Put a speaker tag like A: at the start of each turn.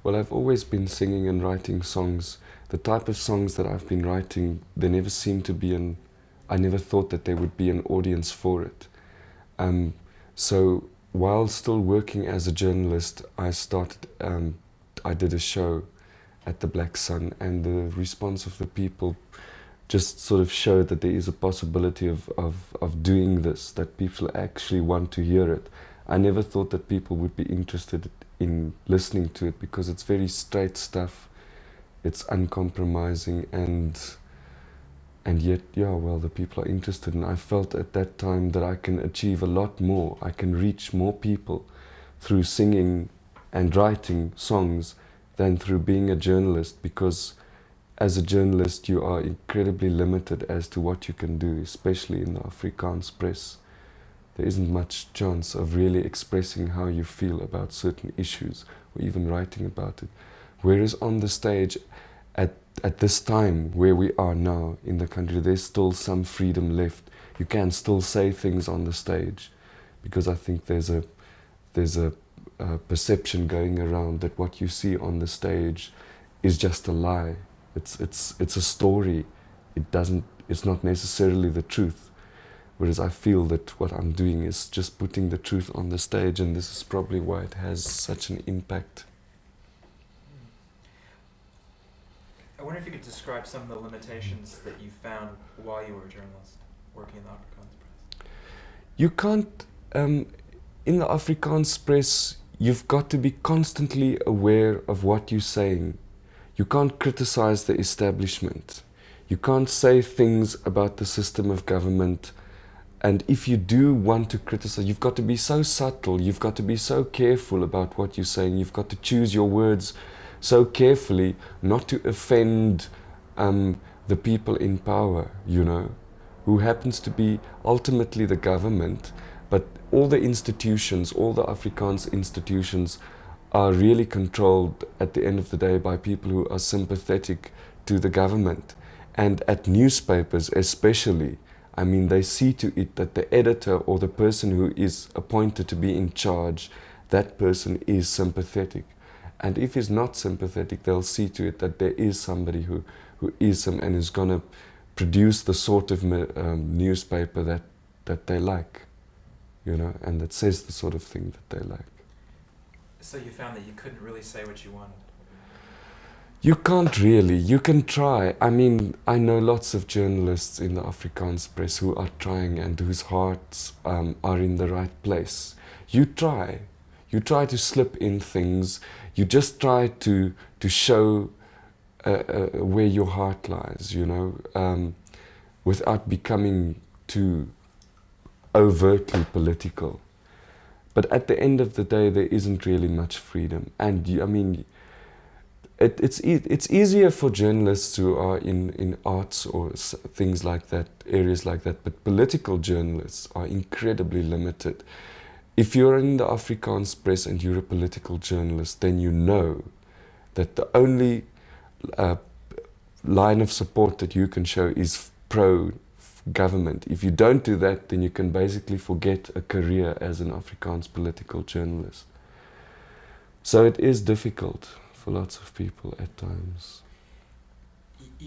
A: Well, I've always been singing and writing songs. The type of songs that I've been writing, there never seemed to be I never thought that there would be an audience for it. So while still working as a journalist, I did a show at the Black Sun, and the response of the people just sort of showed that there is a possibility of doing this, that people actually want to hear it. I never thought that people would be interested in listening to it because it's very straight stuff. It's uncompromising, and yet, yeah, well, the people are interested. And I felt at that time that I can achieve a lot more. I can reach more people through singing and writing songs than through being a journalist, because as a journalist you are incredibly limited as to what you can do, especially in the Afrikaans press. There isn't much chance of really expressing how you feel about certain issues or even writing about it. Whereas on the stage, at this time where we are now in the country, there's still some freedom left. You can still say things on the stage, because I think there's a perception going around that what you see on the stage is just a lie. It's a story. It's not necessarily the truth. Whereas I feel that what I'm doing is just putting the truth on the stage, and this is probably why it has such an impact.
B: I wonder if you could describe some of the limitations that you found while you were a journalist working in the Afrikaans press.
A: You can't, in the Afrikaans press, you've got to be constantly aware of what you're saying. You can't criticize the establishment. You can't say things about the system of government. And if you do want to criticize, you've got to be so subtle, you've got to be so careful about what you're saying, you've got to choose your words so carefully not to offend the people in power, you know, who happens to be ultimately the government, but all the institutions, all the Afrikaans institutions are really controlled at the end of the day by people who are sympathetic to the government. And at newspapers especially, I mean, they see to it that the editor or the person who is appointed to be in charge, that person is sympathetic. And if he's not sympathetic, they'll see to it that there is somebody who is and is going to produce the sort of newspaper that they like, you know, and that says the sort of thing that they like.
B: So you found that you couldn't really say what you wanted?
A: You can't really. You can try. I mean, I know lots of journalists in the Afrikaans press who are trying and whose hearts are in the right place. You try. You try to slip in things. You just try to show where your heart lies, you know, without becoming too overtly political. But at the end of the day, there isn't really much freedom. And I mean, it's easier for journalists who are in arts or things like that, areas like that, but political journalists are incredibly limited. If you're in the Afrikaans press and you're a political journalist, then you know that the only line of support that you can show is pro-government. If you don't do that, then you can basically forget a career as an Afrikaans political journalist. So it is difficult for lots of people at times.